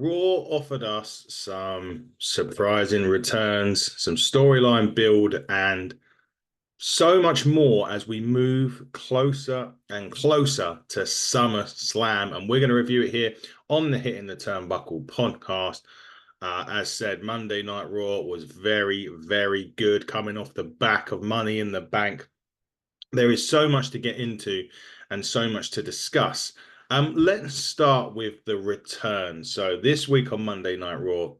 Raw offered us some surprising returns, some storyline build, and so much more as we move closer and closer to SummerSlam. And we're going to review it here on the Hitting the Turnbuckle podcast. As said, Monday Night Raw was very, very good, coming off the back of Money in the Bank. There is so much to get into and so much to discuss. Let's start with the return. So this week on Monday Night Raw,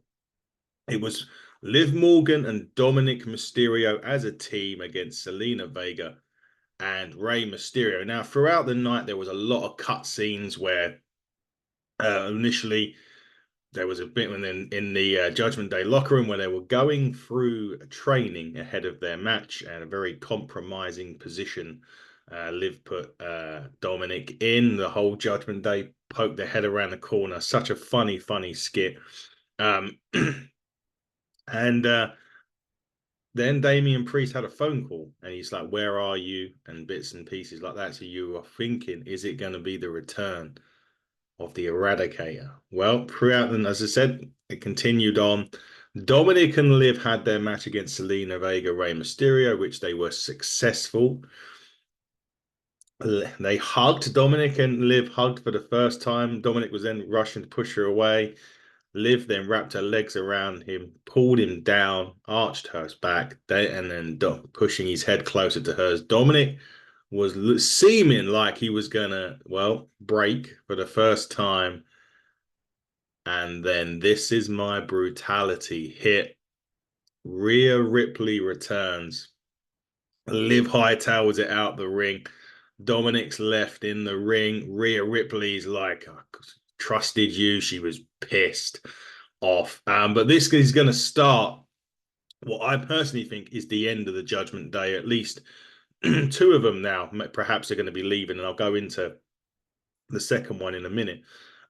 it was Liv Morgan and Dominic Mysterio as a team against Selena Vega and Rey Mysterio. Now, throughout the night, there was a lot of cut scenes where initially there was a bit in the Judgment Day locker room where they were going through training ahead of their match, and a very compromising position. Liv put Dominic in. The whole Judgment Day poked their head around the corner. Such a funny, funny skit. Um, and then Damian Priest had a phone call, and he's like, "Where are you?" and bits and pieces like that. So you are thinking, is it going to be the return of the Eradicator? Well, throughout, and as I said, it continued on. Dominic and Liv had their match against Selena Vega, Rey Mysterio, which they were successful. They hugged. Dominic and Liv hugged for the first time. Dominic was then rushing to push her away. Liv then wrapped her legs around him, pulled him down, arched her back, and then pushing his head closer to hers. Dominic was seeming like he was gonna, well, break for the first time. And then "This Is My Brutality" hit. Rhea Ripley returns. Liv hightails it out the ring. Dominic's left in the ring. Rhea Ripley's like, "I trusted you." She was pissed off. But this is going to start what I personally think is the end of the Judgment Day. At least two of them now perhaps are going to be leaving, and I'll go into the second one in a minute.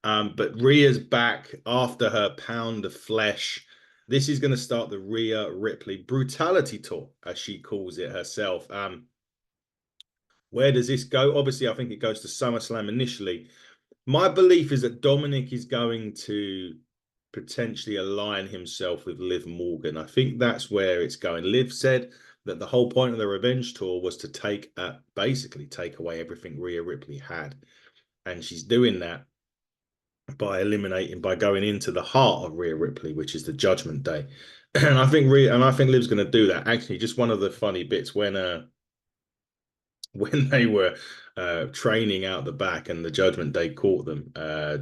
But Rhea's back after her pound of flesh. This is going to start the Rhea Ripley Brutality Tour, as she calls it herself. Where does this go? Obviously, I think it goes to SummerSlam initially. My belief is that Dominic is going to potentially align himself with Liv Morgan. I think that's where it's going. Liv said that the whole point of the Revenge Tour was to basically take away everything Rhea Ripley had. And she's doing that by going into the heart of Rhea Ripley, which is the Judgment Day. And I think Liv's going to do that. Actually, just one of the funny bits when they were training out the back and the Judgment Day caught them,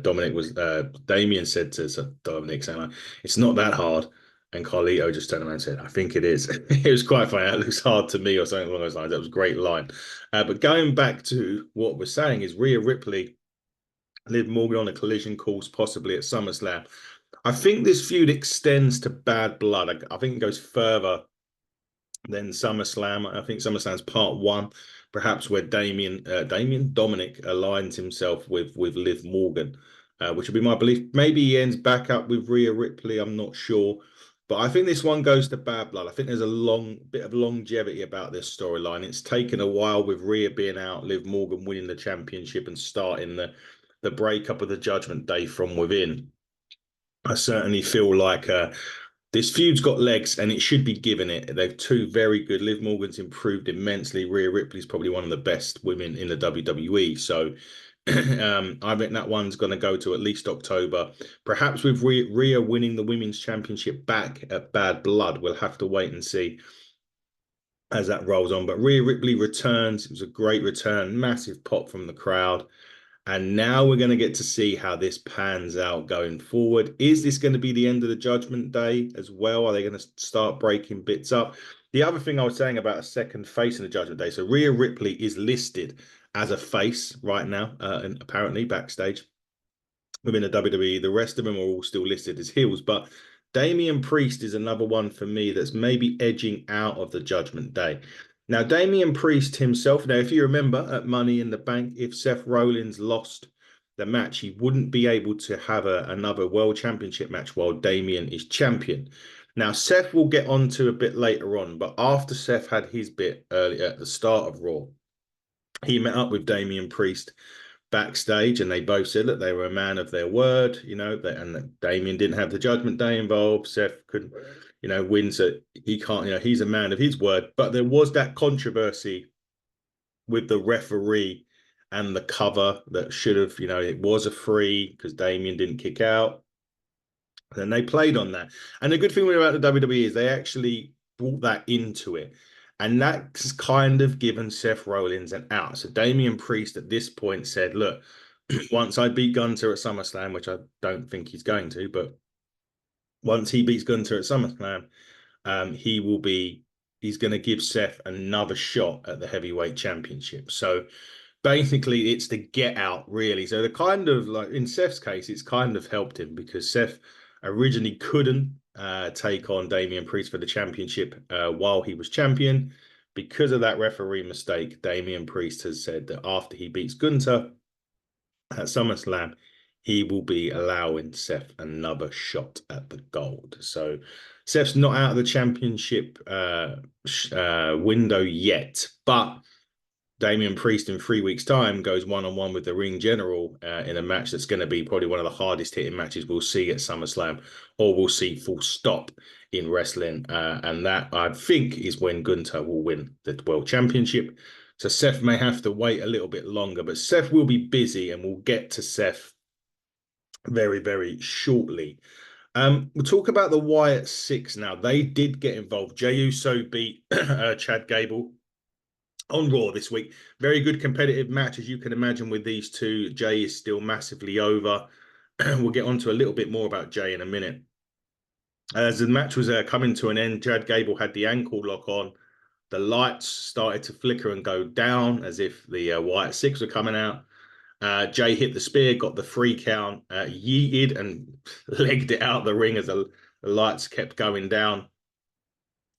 Damien said to Dominic, saying, like, "It's not that hard." And Carlito just turned around and said, "I think it is." It was quite funny. "That looks hard to me," or something along those lines. That was a great line. But going back to what we're saying is Rhea Ripley, Liv Morgan on a collision course, possibly at SummerSlam. I think this feud extends to Bad Blood. I think it goes further than SummerSlam. I think SummerSlam's part one, perhaps where Dominic aligns himself with Liv Morgan, which would be my belief. Maybe he ends back up with Rhea Ripley. I'm not sure. But I think this one goes to Bad Blood. I think there's a long bit of longevity about this storyline. It's taken a while with Rhea being out, Liv Morgan winning the championship and starting the breakup of the Judgment Day from within. I certainly feel like this feud's got legs, and it should be given it. They're two very good. Liv Morgan's improved immensely. Rhea Ripley's probably one of the best women in the WWE. So I think that one's going to go to at least October. Perhaps with Rhea winning the Women's Championship back at Bad Blood. We'll have to wait and see as that rolls on. But Rhea Ripley returns. It was a great return. Massive pop from the crowd. And now we're going to get to see how this pans out going forward. Is this going to be the end of the Judgment Day as well? Are they going to start breaking bits up? The other thing I was saying about a second face in the Judgment Day. So Rhea Ripley is listed as a face right now, and apparently backstage within the WWE. The rest of them are all still listed as heels. But Damian Priest is another one for me that's maybe edging out of the Judgment Day. Now, Damian Priest himself, now, if you remember at Money in the Bank, if Seth Rollins lost the match, he wouldn't be able to have another World Championship match while Damian is champion. Now, Seth will get onto a bit later on, but after Seth had his bit earlier at the start of Raw, he met up with Damian Priest backstage, and they both said that they were a man of their word, and that Damien didn't have the Judgment Day involved. Seth couldn't, win, so he can't, he's a man of his word. But there was that controversy with the referee and the cover that should have, it was a free because Damien didn't kick out. And they played on that. And the good thing about the WWE is they actually brought that into it. And that's kind of given Seth Rollins an out. So Damian Priest at this point said, look, once I beat Gunther at SummerSlam, which I don't think he's going to, but once he beats Gunther at SummerSlam, he's going to give Seth another shot at the heavyweight championship. So basically it's the get out, really. So the kind of, like in Seth's case, it's kind of helped him because Seth originally couldn't take on Damian Priest for the championship while he was champion. Because of that referee mistake, Damian Priest has said that after he beats Gunther at SummerSlam, he will be allowing Seth another shot at the gold. So Seth's not out of the championship window yet, but Damian Priest in 3 weeks' time goes one-on-one with the Ring General in a match that's going to be probably one of the hardest hitting matches we'll see at SummerSlam, or we'll see full stop in wrestling. And that, I think, is when Gunther will win the World Championship. So Seth may have to wait a little bit longer, but Seth will be busy, and we'll get to Seth very, very shortly. We'll talk about the Wyatt Six now. They did get involved. Jey Uso beat Chad Gable on Raw this week. Very good competitive match, as you can imagine, with these two. Jey is still massively over. We'll get on to a little bit more about Jey in a minute. As the match was coming to an end, Chad Gable had the ankle lock on. The lights started to flicker and go down as if the Wyatt Six were coming out. Jey hit the spear, got the 3 count, yeeted and legged it out the ring as the lights kept going down.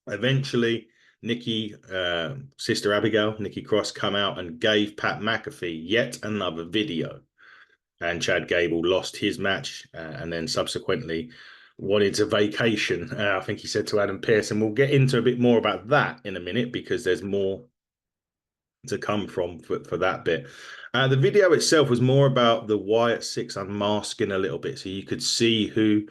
Eventually, Nikki, Sister Abigail, Nikki Cross, come out and gave Pat McAfee yet another video. And Chad Gable lost his match and then subsequently wanted to vacation. I think he said to Adam Pearce, and we'll get into a bit more about that in a minute because there's more to come from for that bit. The video itself was more about the Wyatt Six unmasking a little bit, so you could see who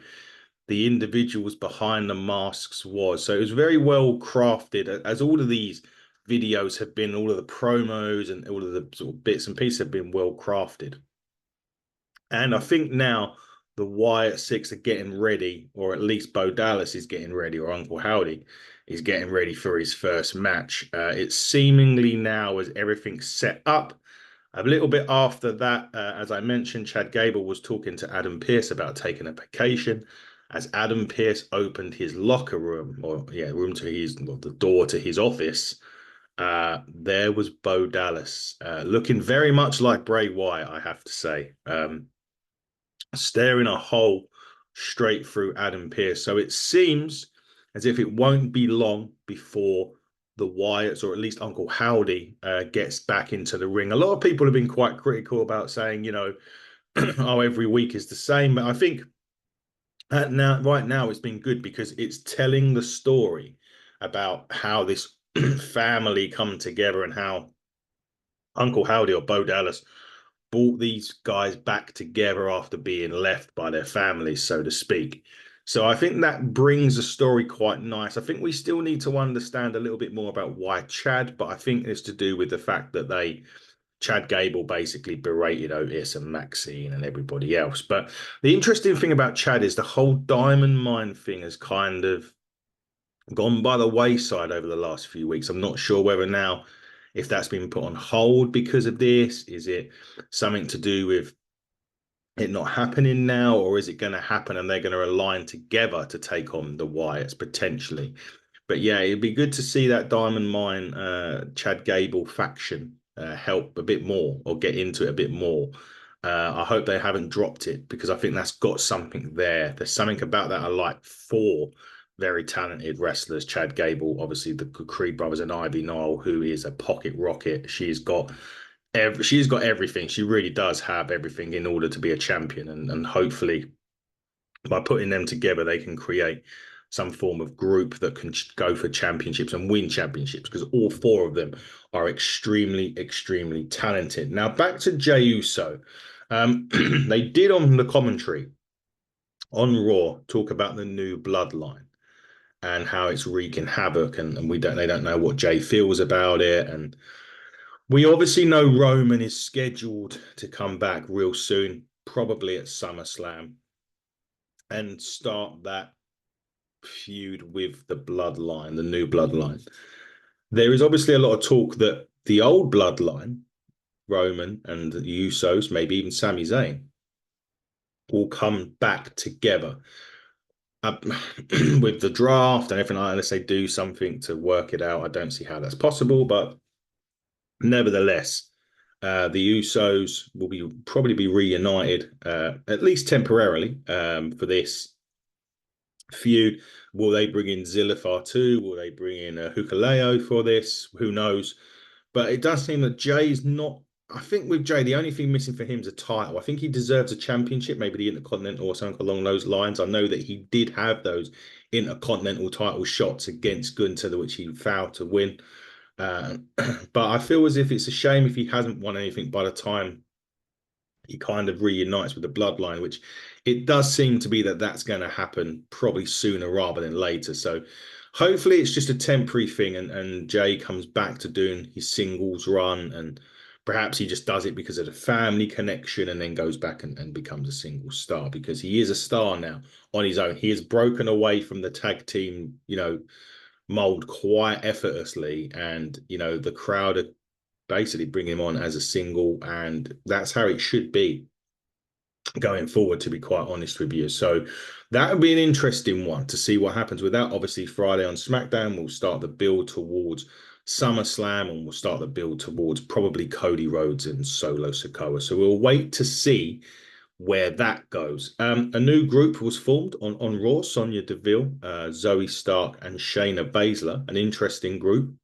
the individuals behind the masks was. So it was very well crafted, as all of these videos have been. All of the promos and all of the sort of bits and pieces have been well crafted. And I think now the Wyatt Six are getting ready, or at least Bo Dallas is getting ready, or Uncle Howdy is getting ready for his first match. It's seemingly now, as everything's set up. A little bit after that, as I mentioned, Chad Gable was talking to Adam Pearce about taking a vacation. As Adam Pearce opened his locker room, room to the door to his office, there was Bo Dallas, looking very much like Bray Wyatt, I have to say, staring a hole straight through Adam Pearce. So it seems as if it won't be long before the Wyatts, or at least Uncle Howdy, gets back into the ring. A lot of people have been quite critical about saying, oh, every week is the same. But I think right now it's been good because it's telling the story about how this family come together and how Uncle Howdy, or Bo Dallas, brought these guys back together after being left by their families, so to speak. So I think that brings the story quite nice. I think we still need to understand a little bit more about why Chad, but I think it's to do with the fact that Chad Gable basically berated Otis and Maxine and everybody else. But the interesting thing about Chad is the whole Diamond Mine thing has kind of gone by the wayside over the last few weeks. I'm not sure whether now, if that's been put on hold because of this, is it something to do with it not happening now, or is it going to happen and they're going to align together to take on the Wyatts potentially? But yeah, it'd be good to see that Diamond Mine Chad Gable faction help a bit more, or get into it a bit more. I hope they haven't dropped it, because I think that's got something there. There's something about that I like. 4 very talented wrestlers. Chad Gable, obviously the Creed brothers, and Ivy Nile, who is a pocket rocket. She's got everything. She really does have everything in order to be a champion, and hopefully by putting them together they can create some form of group that can go for championships and win championships, because all four of them are extremely, extremely talented. Now, back to Jey Uso. They did on the commentary on Raw talk about the new bloodline and how it's wreaking havoc, and they don't know what Jey feels about it. And we obviously know Roman is scheduled to come back real soon, probably at SummerSlam, and start that feud with the bloodline, the new bloodline. There is obviously a lot of talk that the old bloodline, Roman and the Usos, maybe even Sami Zayn, will come back together. With the draft and everything like that, unless they do something to work it out, I don't see how that's possible. But nevertheless, the Usos will probably be reunited, at least temporarily, for this feud. Will they bring in Zilifar too? Will they bring in Hukuleo for this? Who knows? But it does seem that Jay's not. I think with Jay, the only thing missing for him is a title. I think he deserves a championship, maybe the Intercontinental or something along those lines. I know that he did have those Intercontinental title shots against Gunther, which he failed to win. But I feel as if it's a shame if he hasn't won anything by the time he kind of reunites with the bloodline, which it does seem to be that that's going to happen probably sooner rather than later. So hopefully it's just a temporary thing, and Jay comes back to doing his singles run, and perhaps he just does it because of the family connection and then goes back and becomes a single star, because he is a star now on his own. He has broken away from the tag team, mold quite effortlessly, and the crowd are basically bring him on as a single, and that's how it should be going forward, to be quite honest with you. So that would be an interesting one to see what happens with that. Obviously, Friday on SmackDown will start the build towards SummerSlam, and we'll start the build towards probably Cody Rhodes and Solo Sikoa. So we'll wait to see where that goes. A new group was formed on Raw: Sonya Deville, Zoe Stark, and Shayna Baszler. An interesting group.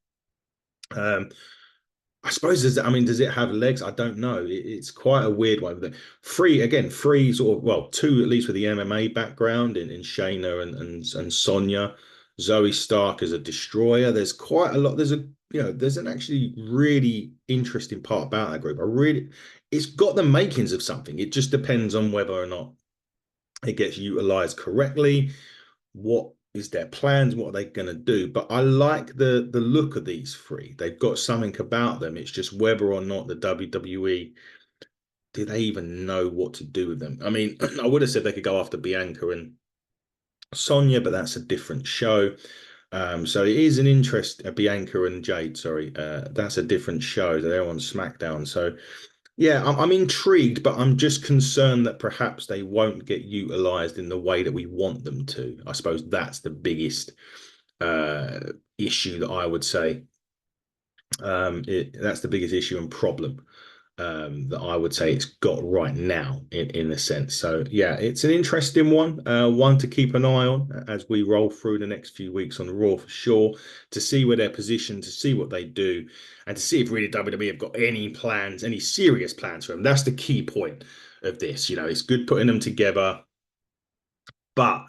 I suppose, does it have legs? I don't know. It's quite a weird one. Three sort of, well, two at least with the MMA background in Shayna and Sonya. Zoe Stark is a destroyer. There's quite a lot. There's an actually really interesting part about that group. It's got the makings of something. It just depends on whether or not it gets utilized correctly. What is their plans? What are they going to do? But I like the look of these three. They've got something about them. It's just whether or not the WWE, do they even know what to do with them? I mean, I would have said they could go after Bianca and Sonya, but that's a different show. So it is an interest, Bianca and Jade, sorry. That's a different show. They're on SmackDown. So yeah, I'm intrigued, but I'm just concerned that perhaps they won't get utilized in the way that we want them to. I suppose that's the biggest issue that I would say. That's the biggest issue and problem that I would say it's got right now in a sense. So yeah, it's an interesting one to keep an eye on as we roll through the next few weeks on Raw for sure, to see where they're positioned, to see what they do, and to see if really WWE have got any plans, any serious plans for them. That's the key point of this. It's good putting them together, but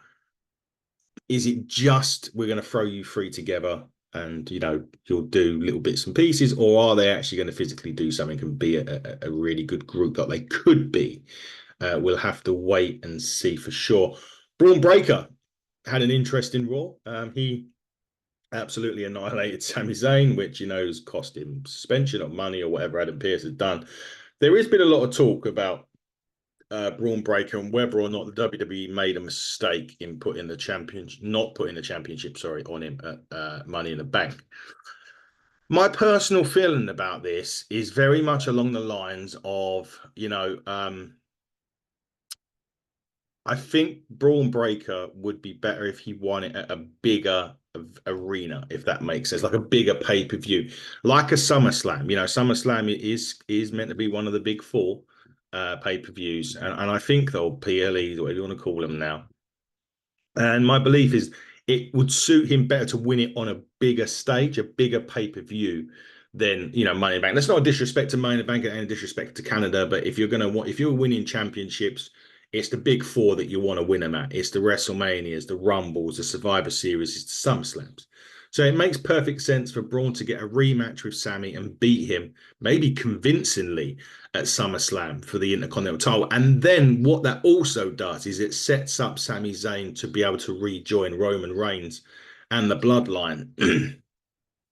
is it just we're going to throw you three together and you'll do little bits and pieces, or are they actually going to physically do something and be a really good group that they could be? We'll have to wait and see for sure. Braun Breaker had an interesting Raw. He absolutely annihilated Sami Zayn, which has cost him suspension or money or whatever Adam Pearce has done. There has been a lot of talk about Braun Breaker and whether or not the WWE made a mistake in not putting the championship, on him at Money in the Bank. My personal feeling about this is very much along the lines of, I think Braun Breaker would be better if he won it at a bigger arena, if that makes sense, like a bigger pay-per-view, like a SummerSlam. SummerSlam is meant to be one of the big four pay-per-views, and I think they'll PLEs, whatever you want to call them now. And my belief is it would suit him better to win it on a bigger stage, a bigger pay-per-view than Money in the Bank. That's not a disrespect to Money in the Bank and disrespect to Canada, but if you're winning championships It's the big four that you want to win them at. It's the WrestleManias, the Rumbles, the Survivor Series, it's the SummerSlams. So it makes perfect sense for Braun to get a rematch with Sami and beat him, maybe convincingly, at SummerSlam for the Intercontinental title. And then what that also does is it sets up Sami Zayn to be able to rejoin Roman Reigns and the Bloodline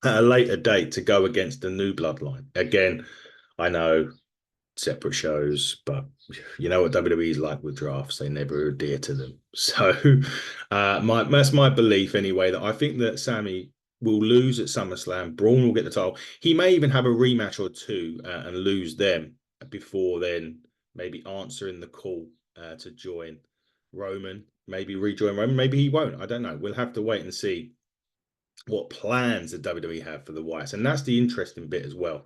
at a later date to go against the new Bloodline. Again, I know separate shows, but you know what WWE is like with drafts; they never adhere to them. So, that's my belief anyway. That I think that Sami will lose at SummerSlam. Braun will get the title. He may even have a rematch or two and lose them before then, maybe answering the call to join Roman. Maybe rejoin Roman. Maybe he won't. I don't know. We'll have to wait and see what plans the WWE have for the Wyatts, and that's the interesting bit as well.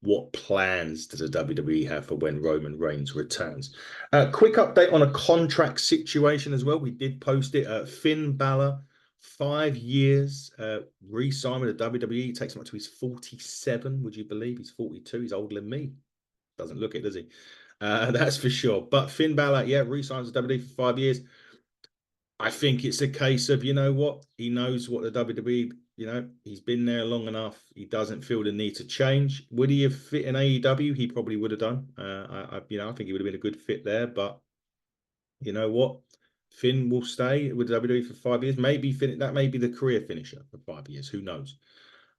What plans does the WWE have for when Roman Reigns returns? Quick update on a contract situation as well. We did post it. Finn Balor, 5 years, re-signed with the WWE. It takes him up to his 47. Would you believe he's 42? He's older than me. Doesn't look it, does he? That's for sure. But Finn Balor, yeah, re-signs with WWE for 5 years. I think it's a case of, you know what, he knows what the WWE, he's been there long enough. He doesn't feel the need to change. Would he have fit in AEW? He probably would have done. I think he would have been a good fit there. But you know what, Finn will stay with WWE for 5 years. Maybe Finn, that may be the career finisher for 5 years. Who knows?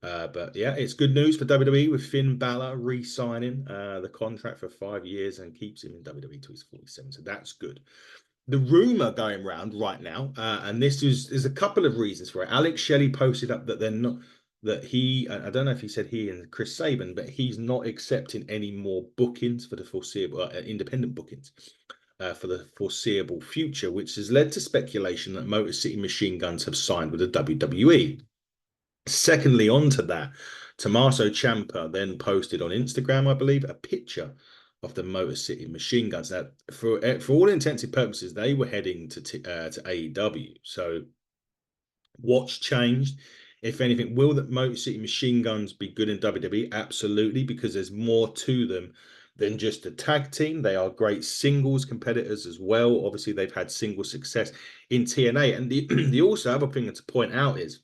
But yeah, it's good news for WWE with Finn Balor re-signing the contract for 5 years and keeps him in WWE till he's 47. So that's good. The rumor going around right now, and there's a couple of reasons for it. Alex Shelley posted up that they're not that he, I don't know if he said he and Chris Sabin, but he's not accepting any more bookings for the foreseeable independent bookings for the foreseeable future, which has led to speculation that Motor City Machine Guns have signed with the WWE. Secondly, onto that, Tommaso Ciampa then posted on Instagram, I believe, a picture of the Motor City Machine Guns. Now, for all intents and purposes, they were heading to AEW. So, what's changed? If anything, will the Motor City Machine Guns be good in WWE? Absolutely, because there's more to them than just a tag team. They are great singles competitors as well. Obviously, they've had single success in TNA. And the also other thing to point out is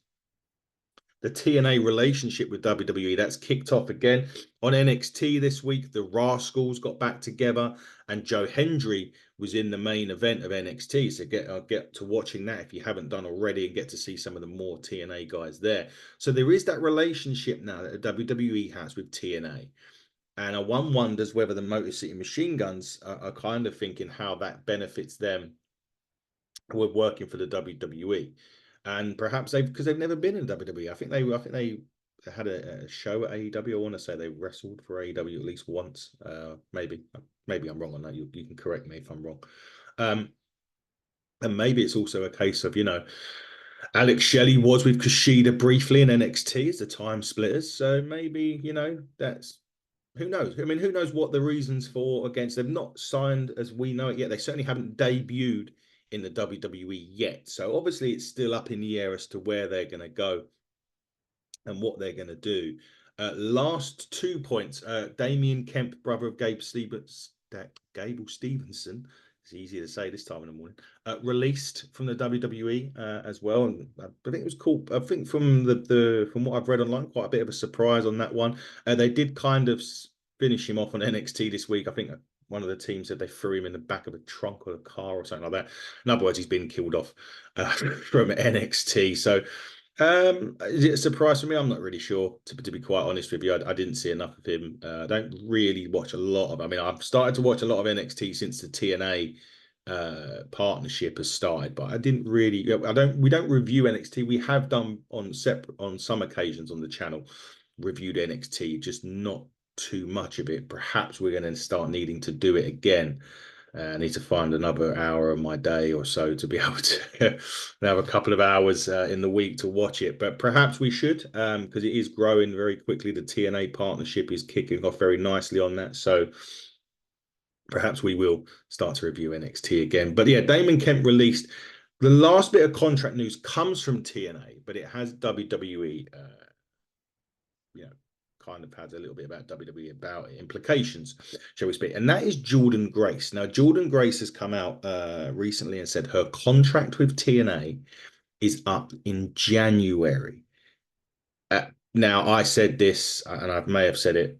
the TNA relationship with WWE. That's kicked off again on NXT this week. The Rascals got back together, and Joe Hendry was in the main event of NXT. So get to watching that if you haven't done already, and get to see some of the more TNA guys there. So there is that relationship now that the WWE has with TNA. And one wonders whether the Motor City Machine Guns are kind of thinking how that benefits them with working for the WWE. And perhaps because they've never been in WWE. I think they had a show at AEW. I want to say they wrestled for AEW at least once. Maybe I'm wrong on that. You can correct me if I'm wrong. And maybe it's also a case of, Alex Shelley was with Kushida briefly in NXT as the time splitters. So maybe, that's who knows? I mean, who knows what the reasons for against they've not signed as we know it yet. They certainly haven't debuted in the WWE yet. So obviously it's still up in the air as to where they're going to go and what they're going to do. Last 2 points. Damian Kemp, brother of Gable Stevenson, it's easier to say this time in the morning, released from the WWE as well. And I think it was cool. I think from from what I've read online, quite a bit of a surprise on that one. They did kind of finish him off on NXT this week. I think one of the teams said they threw him in the back of a trunk of a car or something like that. In other words, he's been killed off from NXT. So is it a surprise for me? I'm not really sure, to be quite honest with you. I didn't see enough of him. I don't really watch a lot of. I mean, I've started to watch a lot of NXT since the TNA partnership has started, but I didn't really. We don't review NXT. We have done on some occasions on the channel, reviewed NXT, just not too much of it. Perhaps we're going to start needing to do it again. I need to find another hour of my day or so to be able to have a couple of hours in the week to watch it. But perhaps we should, because it is growing very quickly. The TNA partnership is kicking off very nicely on that. So perhaps we will start to review NXT again. But yeah, Damon Kemp released. The last bit of contract news comes from TNA, but it has WWE, kind of has a little bit about WWE about it, implications, shall we speak. And that is Jordynne Grace. Now, Jordynne Grace has come out recently and said her contract with TNA is up in January. Now, I said this, and I may have said it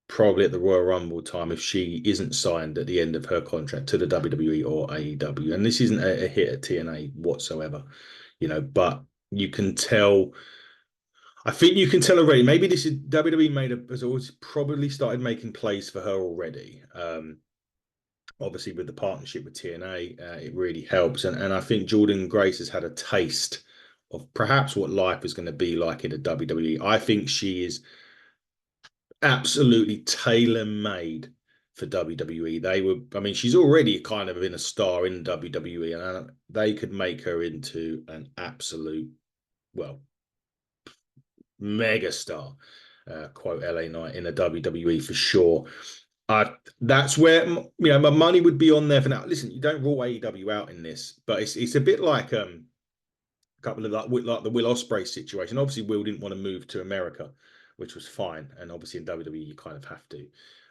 probably at the Royal Rumble time if she isn't signed at the end of her contract to the WWE or AEW. And this isn't a hit at TNA whatsoever, but you can tell. I think you can tell already. Maybe this is WWE has always probably started making plays for her already. Obviously, with the partnership with TNA, it really helps. And I think Jordynne Grace has had a taste of perhaps what life is going to be like in the WWE. I think she is absolutely tailor-made for WWE. I mean, she's already kind of been a star in WWE, and they could make her into an absolute, well, mega star. Quote LA Knight in the WWE for sure. That's where my money would be on there for now. Listen, you don't rule AEW out in this, but it's a bit like a couple of like the Will Ospreay situation. Obviously, Will didn't want to move to America, which was fine, and obviously in WWE you kind of have to.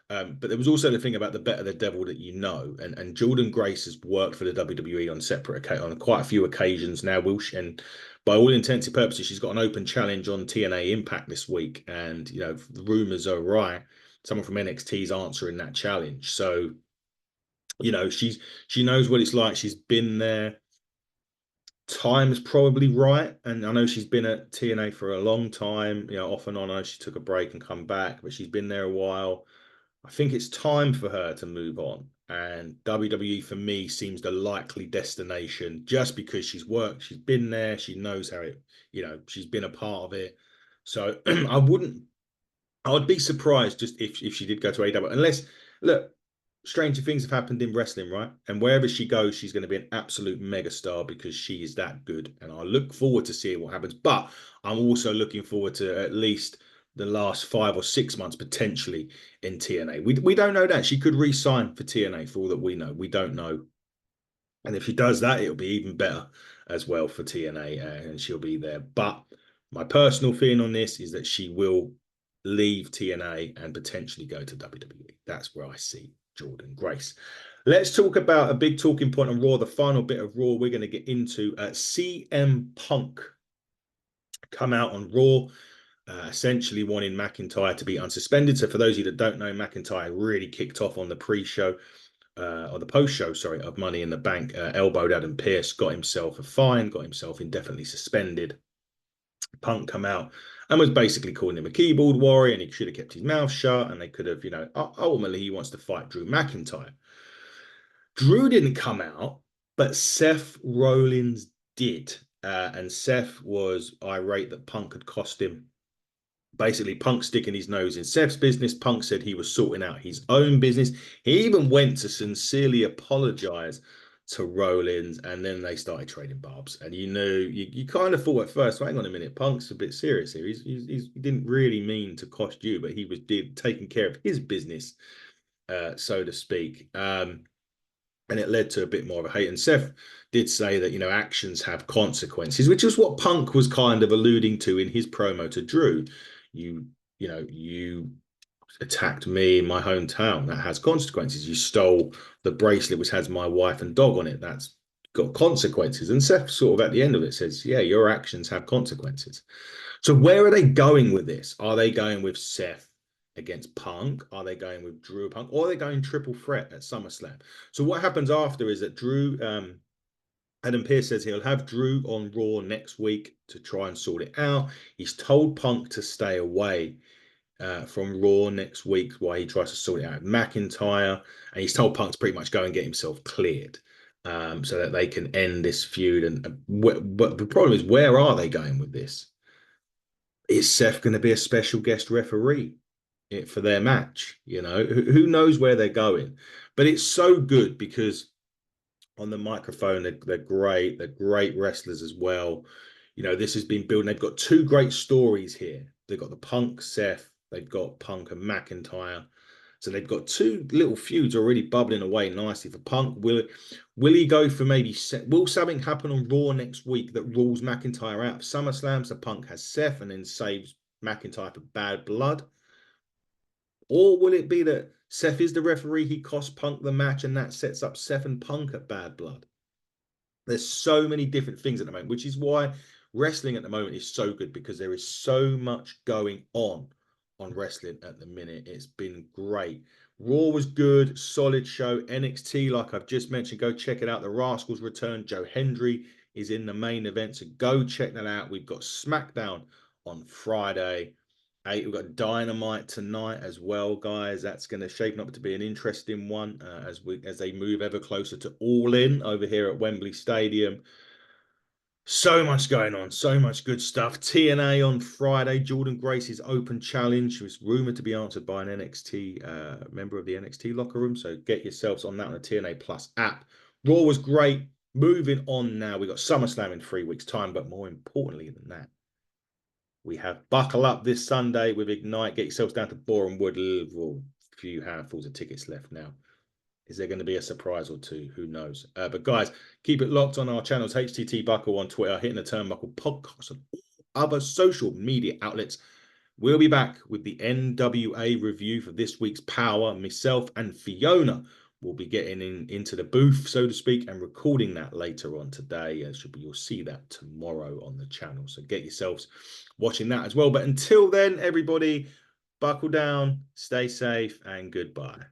But there was also the thing about the better the devil that you know, and Jordynne Grace has worked for the WWE on quite a few occasions now. And by all intents and purposes, she's got an open challenge on TNA Impact this week, and the rumors are right. Someone from NXT is answering that challenge, so she knows what it's like. She's been there. Time is probably right, and I know she's been at TNA for a long time, off and on. I know she took a break and come back, but she's been there a while. I think it's time for her to move on, and WWE for me seems the likely destination just because she's worked, she's been there, she knows how it, she's been a part of it. So I would be surprised just if she did go to AEW, unless, look, stranger things have happened in wrestling, right? And wherever she goes, she's going to be an absolute megastar because she is that good. And I look forward to seeing what happens. But I'm also looking forward to at least the last 5 or 6 months potentially in TNA. We don't know that. She could re-sign for TNA for all that we know. We don't know. And if she does that, it'll be even better as well for TNA, and she'll be there. But my personal feeling on this is that she will leave TNA and potentially go to WWE. That's where I see Jordynne Grace. Let's talk about a big talking point on Raw, the final bit of Raw we're going to get into. CM Punk come out on Raw, essentially wanting McIntyre to be unsuspended. So for those of you that don't know, McIntyre really kicked off on the pre-show, or the post-show, sorry, of Money in the Bank, elbowed Adam Pearce, got himself a fine, got himself indefinitely suspended. Punk come out and was basically calling him a keyboard warrior, and he should have kept his mouth shut, and they could have, ultimately he wants to fight Drew McIntyre. Drew didn't come out, but Seth Rollins did. And Seth was irate that Punk had cost him. Basically, Punk sticking his nose in Seth's business. Punk said he was sorting out his own business. He even went to sincerely apologize to Rollins, and then they started trading barbs. And you kind of thought at first, well, hang on a minute, Punk's a bit serious here. He didn't really mean to cost you, but he was taking care of his business, so to speak. And it led to a bit more of a hate. And Seth did say that, actions have consequences, which is what Punk was kind of alluding to in his promo to Drew. You attacked me in my hometown. That has consequences. You stole the bracelet which has my wife and dog on it. That's got consequences. And Seth sort of at the end of it says, yeah, your actions have consequences. So where are they going with this? Are they going with Seth against Punk? Are they going with Drew Punk? Or are they going triple threat at SummerSlam? So what happens after is that Adam Pearce says he'll have Drew on Raw next week to try and sort it out. He's told Punk to stay away from Raw next week while he tries to sort it out with McIntyre. And he's told Punk to pretty much go and get himself cleared, so that they can end this feud. But the problem is, where are they going with this? Is Seth going to be a special guest referee for their match? Who knows where they're going? But it's so good because on the microphone, they're great. They're great wrestlers as well. This has been building. They've got 2 great stories here. They've got the Punk Seth. They've got Punk and McIntyre. So they've got 2 little feuds already bubbling away nicely for Punk. Will he go for maybe Seth? Will something happen on Raw next week that rules McIntyre out of SummerSlam so Punk has Seth and then saves McIntyre for bad blood? Or will it be that Seth is the referee, he cost Punk the match, and that sets up Seth and Punk at bad blood? There's so many different things at the moment, which is why wrestling at the moment is so good, because there is so much going on wrestling at the minute. It's been great. Raw was good, solid show. NXT, like I've just mentioned, go check it out. The Rascals return. Joe Hendry is in the main event, so go check that out. We've got SmackDown on Friday. We've got Dynamite tonight as well, guys. That's going to shape up to be an interesting one as they move ever closer to All In over here at Wembley Stadium. So much going on, so much good stuff. TNA on Friday, Jordan Grace's open challenge was rumored to be answered by an NXT member of the NXT locker room. So get yourselves on that on the TNA Plus app. Raw was great. Moving on now, we got SummerSlam in 3 weeks' time, but more importantly than that, we have Buckle Up this Sunday with Ignite. Get yourselves down to Boreham Wood. A few handfuls of tickets left now. Is there going to be a surprise or two? Who knows? But guys, keep it locked on our channels. HTT Buckle on Twitter, Hitting the Turnbuckle podcast, and all other social media outlets. We'll be back with the NWA review for this week's Power. Myself and Fiona will be getting into the booth, so to speak, and recording that later on today. You'll see that tomorrow on the channel. So get yourselves watching that as well. But until then, everybody, buckle down, stay safe, and goodbye.